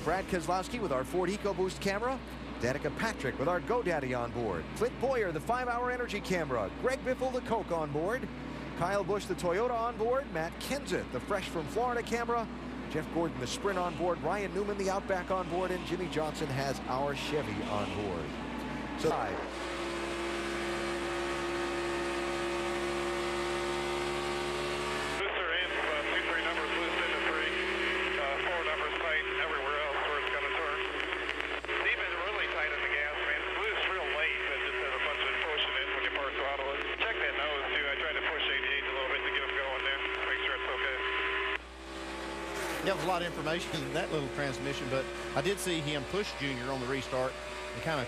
Brad Keselowski with our Ford EcoBoost camera. Danica Patrick with our GoDaddy on board. Clint Boyer, the 5-hour energy camera. Greg Biffle, the Coke on board. Kyle Busch, the Toyota on board. Matt Kenseth, the Fresh from Florida camera. Jeff Gordon, the Sprint on board. Ryan Newman, the Outback on board. And Jimmy Johnson has our Chevy on board. So there was a lot of information in that little transmission, but I did see him push Junior on the restart and kind of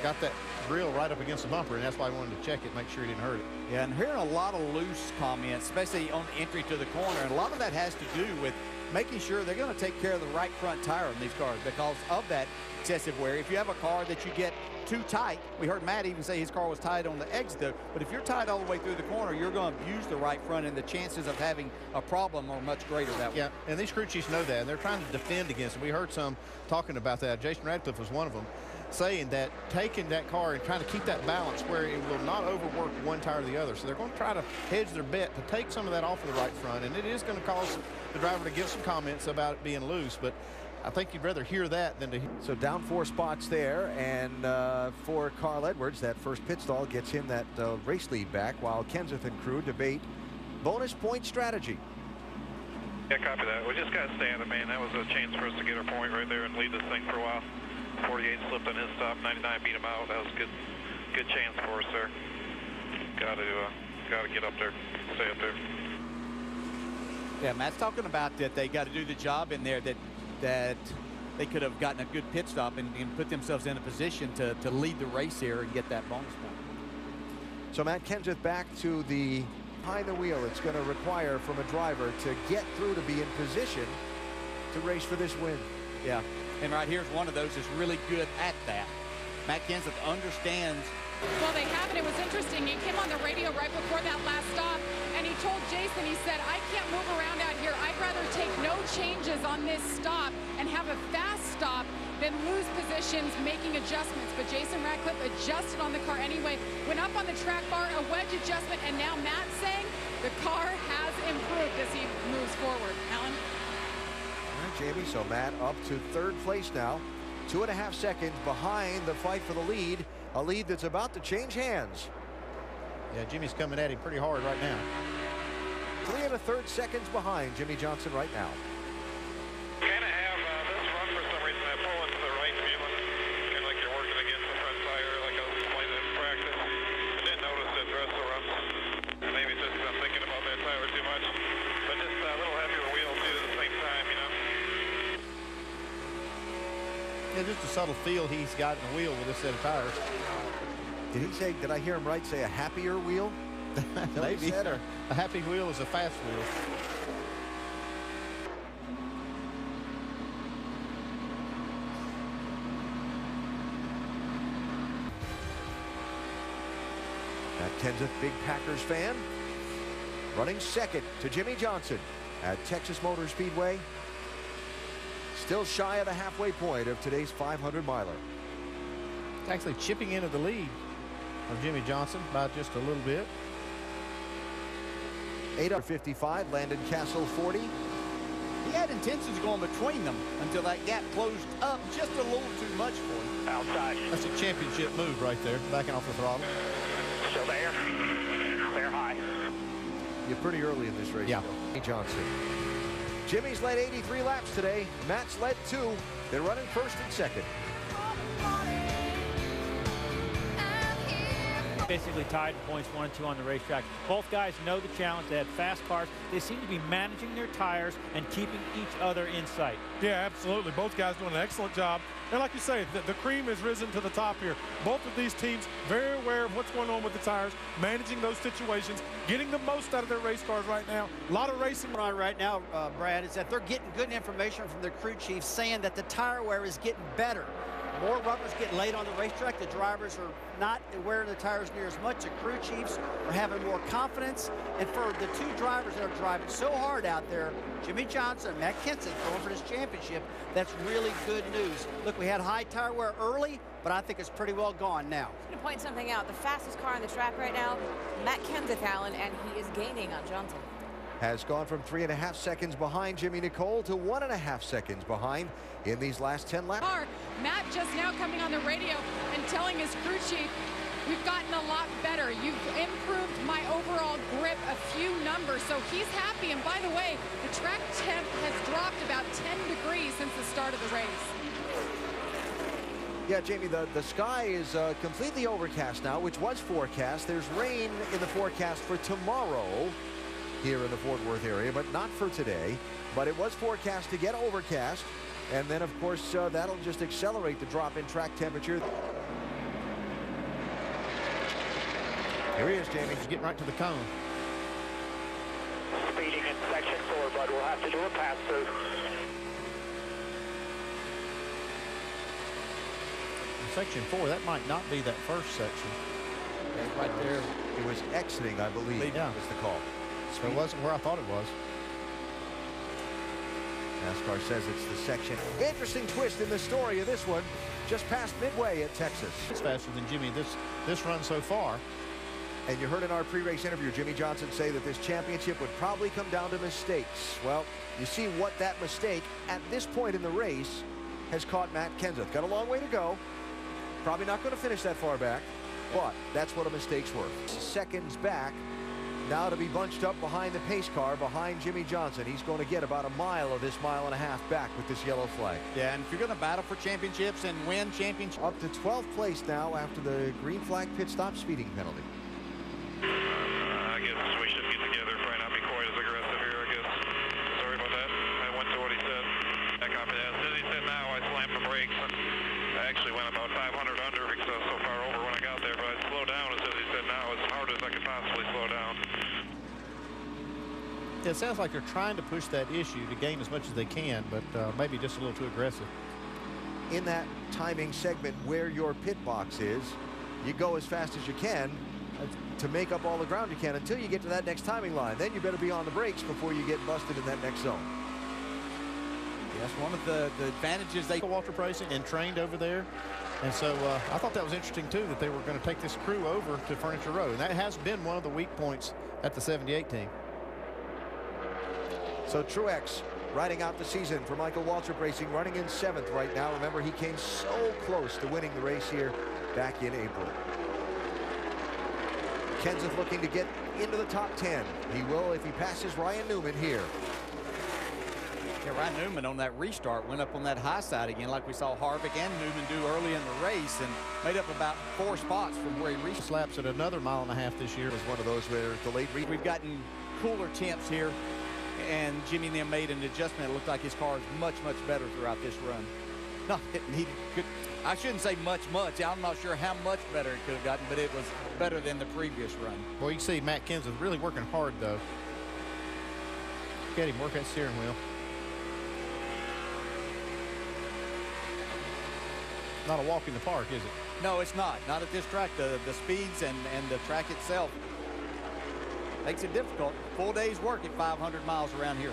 got that grill right up against the bumper, and that's why I wanted to check it, make sure he didn't hurt it. Yeah, and hearing a lot of loose comments, especially on the entry to the corner, and a lot of that has to do with making sure they're going to take care of the right front tire on these cars because of that excessive wear. If you have a car that you get too tight, we heard Matt even say his car was tight on the exit, but if you're tight all the way through the corner, you're going to abuse the right front, and the chances of having a problem are much greater that way. Yeah, and these crew chiefs know that, and they're trying to defend against it. We heard some talking about that. Jason Radcliffe was one of them, saying that taking that car and trying to keep that balance where it will not overwork one tire or the other. So they're going to try to hedge their bet to take some of that off of the right front, and it is going to cause the driver to give some comments about it being loose, but I think you'd rather hear that than to hear. So down 4 spots there, and for Carl Edwards, that first pit stall gets him that race lead back, while Kenseth and crew debate bonus point strategy. Yeah, copy that. We just got to stay at it, man. That was a chance for us to get our point right there and lead this thing for a while. 48 slipped on his stop, 99 beat him out. That was a good chance for us there. Got to get up there, stay up there. Yeah, Matt's talking about that they got to do the job in there, that they could have gotten a good pit stop and put themselves in a position to lead the race here and get that bonus point. So Matt Kenseth back to the behind the wheel. It's going to require from a driver to get through to be in position to race for this win. Yeah, and right here's one of those that's really good at that. Matt Kenseth understands. Well, they have it. It was interesting. He came on the radio right before that last stop, and he told Jason, he said, I can't move around out here. I'd rather take no changes on this stop and have a fast stop than lose positions making adjustments. But Jason Radcliffe adjusted on the car anyway, went up on the track bar, a wedge adjustment, and now Matt's saying the car has improved as he moves forward. Alan? All right, Jamie, so Matt up to 3rd place now. 2.5 seconds behind the fight for the lead. A lead that's about to change hands. Yeah, Jimmy's coming at him pretty hard right now. 3 1/3 seconds behind Jimmy Johnson right now. Kind of have this run for some reason. I pull into the right feeling, kind of like you're working against the front tire, like I was playing in practice. I didn't notice it the rest of the runs. Maybe just I'm thinking about that tire too much, but just a little heavier wheel too at the same time, you know. Yeah, just a subtle feel he's got in the wheel with this set of tires. Did he say, did I hear him right say a happier wheel? Maybe. A happy wheel is a fast wheel. Matt Kenseth, big Packers fan, running second to Jimmy Johnson at Texas Motor Speedway. Still shy of the halfway point of today's 500-miler. It's actually chipping into the lead of Jimmy Johnson by just a little bit. 8:55, Landon Castle 40. He had intentions going between them until that gap closed up just a little too much for him. Outside. That's a championship move right there, backing off the throttle. Still there. They're high. You're pretty early in this race. Yeah. Jimmy Johnson. Jimmy's led 83 laps today. Matt's led 2. They're running 1st and 2nd. Basically tied in points 1 and 2 on the racetrack. Both guys know the challenge. They had fast cars. They seem to be managing their tires and keeping each other in sight. Yeah, absolutely. Both guys doing an excellent job. And like you say, the cream has risen to the top here. Both of these teams very aware of what's going on with the tires, managing those situations, getting the most out of their race cars right now. A lot of racing on right now, Brad, is that they're getting good information from their crew chiefs saying that the tire wear is getting better. More rubbers getting laid on the racetrack. The drivers are not wearing the tires near as much. The crew chiefs are having more confidence. And for the two drivers that are driving so hard out there, Jimmy Johnson and Matt Kenseth going for this championship, that's really good news. Look, we had high tire wear early, but I think it's pretty well gone now. I'm going to point something out. The fastest car on the track right now, Matt Kenseth, Allen, and he is gaining on Johnson. Has gone from 3.5 seconds behind Jimmy Nicole to 1.5 seconds behind in these last 10 laps. Matt just now coming on the radio and telling his crew chief, we've gotten a lot better. You've improved my overall grip a few numbers. So he's happy. And by the way, the track temp has dropped about 10 degrees since the start of the race. Yeah, Jamie, the sky is completely overcast now, which was forecast. There's rain in the forecast for tomorrow here in the Fort Worth area, but not for today. But it was forecast to get overcast. And then, of course, that'll just accelerate the drop in track temperature. Here he is, Jamie. He's getting right to the cone. Speeding in section 4, bud. We'll have to do a pass-through. Section 4, that might not be that first section. Yeah, right there. It was exiting, I believe, yeah. was the call. So it wasn't where I thought it was. NASCAR says it's the section. Interesting twist in the story of this one. Just past midway at Texas. It's faster than Jimmy this run so far. And you heard in our pre-race interview Jimmy Johnson say that this championship would probably come down to mistakes. Well, you see what that mistake at this point in the race has caught Matt Kenseth. Got a long way to go. Probably not going to finish that far back, but that's what a mistake's worth. Seconds back. Now to be bunched up behind the pace car, behind Jimmy Johnson. He's going to get about a mile of this 1.5 miles back with this yellow flag. Yeah, and if you're going to battle for championships and win championships. Up to 12th place now after the green flag pit stop speeding penalty. I guess we should get together, probably not be quite as aggressive here, I guess. Sorry about that. I went to what he said. I copied that. As he said now, I slammed the brakes. And I actually went about 500 under because I was so far over when I got there, but I slowed down as he said now, as hard as I could possibly slow down. It sounds like they're trying to push that issue to gain as much as they can, but maybe just a little too aggressive. In that timing segment where your pit box is, you go as fast as you can to make up all the ground you can until you get to that next timing line. Then you better be on the brakes before you get busted in that next zone. That's one of the advantages they Walter Racing and trained over there. And so I thought that was interesting, too, that they were going to take this crew over to Furniture Row. And that has been one of the weak points at the 78 team. So Truex riding out the season for Michael Waltrip Racing, running in 7th right now. Remember, he came so close to winning the race here back in April. Kenseth looking to get into the top 10. He will if he passes Ryan Newman here. Yeah, Ryan Newman on that restart went up on that high side again, like we saw Harvick and Newman do early in the race, and made up about 4 spots from where he reached. Laps at another 1.5 miles this year. It was one of those where the late We've gotten cooler temps here, and Jimmy and them made an adjustment. It looked like his car is much, much better throughout this run. No, I shouldn't say much. I'm not sure how much better it could have gotten, but it was better than the previous run. Well, you can see Matt Kenseth really working hard, though. Get him work that steering wheel. Not a walk in the park, is it? No, it's not. Not at this track. The speeds and the track itself makes it difficult. Full day's work at 500 miles around here.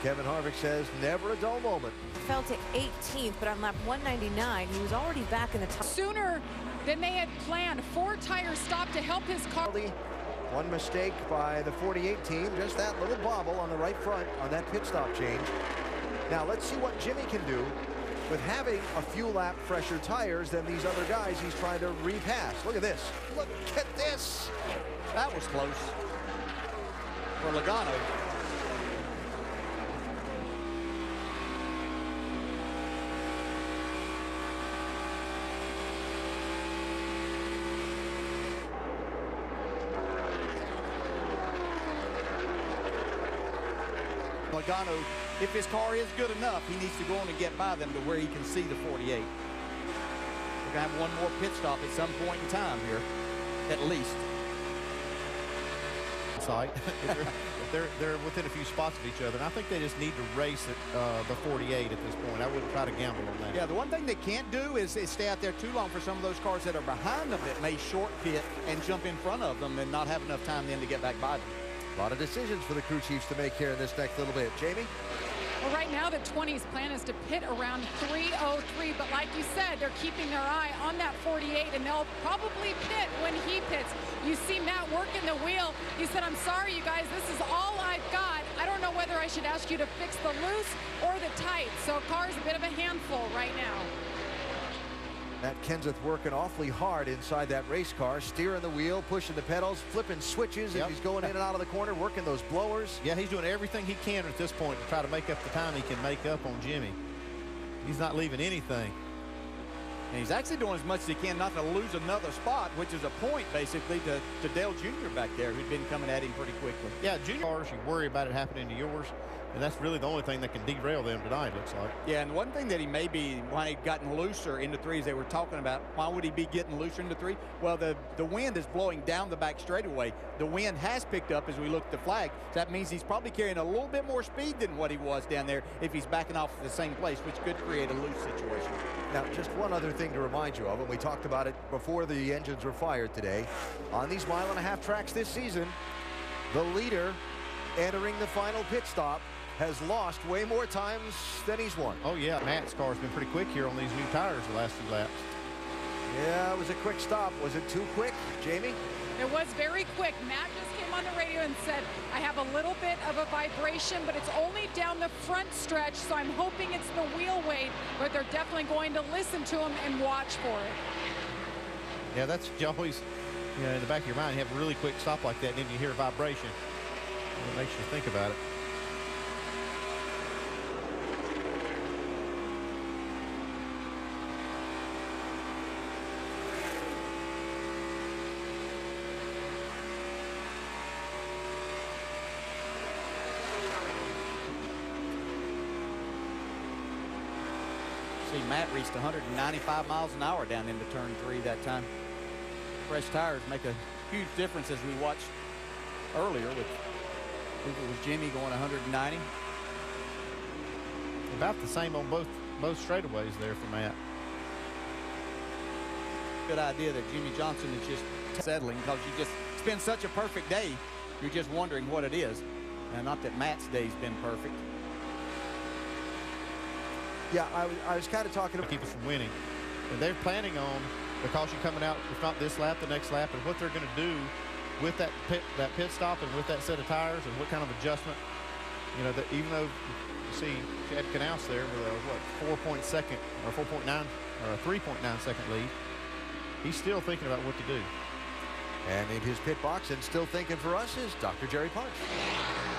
Kevin Harvick says never a dull moment. Fell to 18th, but on lap 199, he was already back in the top. Sooner than they had planned. 4 tires stopped to help his car. One mistake by the 48 team, just that little bobble on the right front on that pit stop change. Now let's see what Jimmy can do with having a few lap fresher tires than these other guys he's trying to repass. Look at this. Look at this. That was close for Logano. Logano, if his car is good enough, he needs to go on and get by them to where he can see the 48. We're going to have one more pit stop at some point in time here, at least. Sight. they're within a few spots of each other. And I think they just need to race at the 48 at this point. I wouldn't try to gamble on that. Yeah, the one thing they can't do is stay out there too long for some of those cars that are behind them that may short pit and jump in front of them and not have enough time then to get back by them. A lot of decisions for the crew chiefs to make here in this next little bit. Jamie? Well, right now the 20's plan is to pit around 3:03, but like you said, they're keeping their eye on that 48, and they'll probably pit when he pits. You see Matt working the wheel. He said, I'm sorry, you guys, this is all I've got. I don't know whether I should ask you to fix the loose or the tight. So car's a bit of a handful right now. Matt Kenseth working awfully hard inside that race car, steering the wheel, pushing the pedals, flipping switches as he's going in and out of the corner, working those blowers. Yeah, he's doing everything he can at this point to try to make up the time he can make up on Jimmy. He's not leaving anything. And he's actually doing as much as he can not to lose another spot, which is a point basically to Dale Jr. back there, who's been coming at him pretty quickly. Yeah, Junior cars, you worry about it happening to yours, and that's really the only thing that can derail them tonight, looks like. Yeah, and one thing that he may be, when he'd gotten looser into threes, they were talking about, why would he be getting looser into three? Well, the wind is blowing down the back straightaway. The wind has picked up as we look at the flag. So that means he's probably carrying a little bit more speed than what he was down there if he's backing off the same place, which could create a loose situation. Now, just one other thing to remind you of, and we talked about it before the engines were fired today. On these mile-and-a-half tracks this season, the leader entering the final pit stop has lost way more times than he's won. Oh, yeah. Matt's car's been pretty quick here on these new tires the last few laps. Yeah, it was a quick stop. Was it too quick, Jamie? It was very quick. Matt just came on the radio and said, I have a little bit of a vibration, but it's only down the front stretch, so I'm hoping it's the wheel weight, but they're definitely going to listen to him and watch for it. Yeah, that's always, you know, in the back of your mind, you have a really quick stop like that, and then you hear a vibration. It makes you think about it. See, Matt reached 195 miles an hour down into turn 3 that time. Fresh tires make a huge difference, as we watched earlier with, I think it was Jimmy going 190. About the same on both straightaways there for Matt. Good idea that Jimmy Johnson is just settling, because you just, it's been such a perfect day, you're just wondering what it is. And not that Matt's day's been perfect. Yeah, I was kind of talking to about keep us from winning. And they're planning on the caution coming out, if not this lap, the next lap, and what they're going to do with that pit stop and with that set of tires and what kind of adjustment. You know, that even though you see Chad Knaus there with a 3.9 second lead, he's still thinking about what to do. And in his pit box and still thinking for us is Dr. Jerry Punch.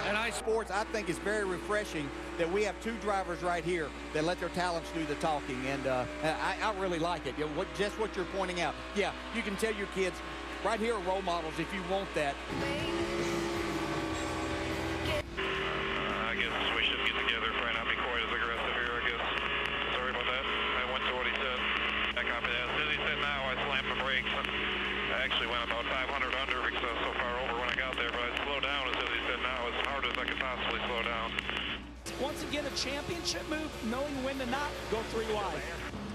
And sports, I think it's very refreshing that we have two drivers right here that let their talents do the talking, and I really like it. You know, just what you're pointing out. Yeah, you can tell your kids right here are role models if you want that. I guess we should get together, try not be quite as aggressive here, I guess. Sorry about that. I went to what he said. I copied that. As he said now, I slammed the brakes, and I actually went about 500 under because I was so far over when I got there, but I slowed down, as he said now, as hard as I could possibly slow down. Once again, a championship move, knowing when to not go 3 wide.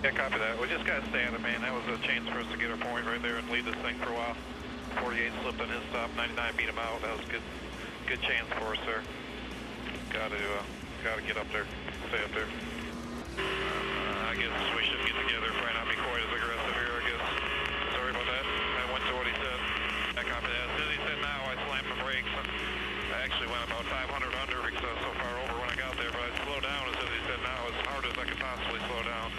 Yeah, copy that. We just got to stay at it, man. That was a chance for us to get a point right there and lead this thing for a while. 48 slipped on his stop, 99 beat him out. That was a good chance for us there. Got to get up there, stay up there. I guess we should get together, try not be quite as aggressive here, I guess. Sorry about that. I went to what he said. I copied that. As he said now, I slammed the brakes, and I actually went about 500 under because I was so far over when I got there, but I slowed down, as he said now, as hard as I could possibly slow down.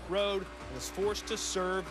Road was forced to serve